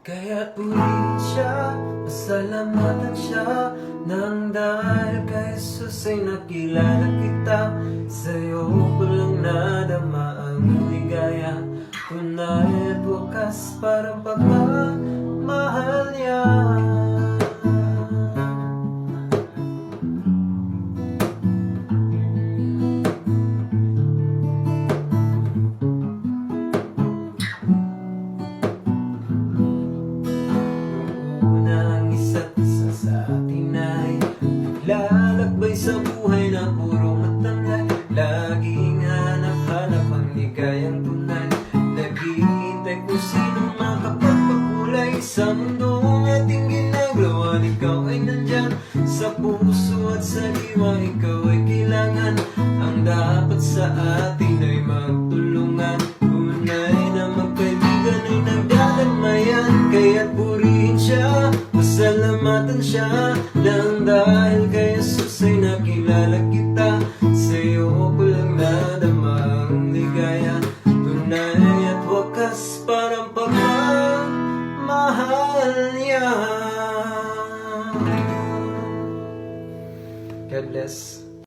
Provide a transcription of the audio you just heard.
Kaya't purihin siya, pasalamatan siya, nang dahil kay Jesus ay nakilala kita. Sa'yo ko lang nadama ang ligaya, tunay at wakas parang pagmamahal niya. Lalakbay sa buhay na puro matamlay, laging hanap-hanap ang ligayang tunay. Naghihintay kung sinong makapagpakulay sa mundong ating ginagawa. Ikaw ay nandyan sa puso at sa diwa, ikaw ay kailangan. Ang dapat sa atin ay magtulungan, tunay na magkaibigan ay nagdadagmayan. Kaya't purihin siya, pasalamatan siya, nang dahil kay Jesus ay nakilala kita. Sa'yo ko lang nadama ang ligaya, tunay at wakas parang pagmamahal niya. God bless.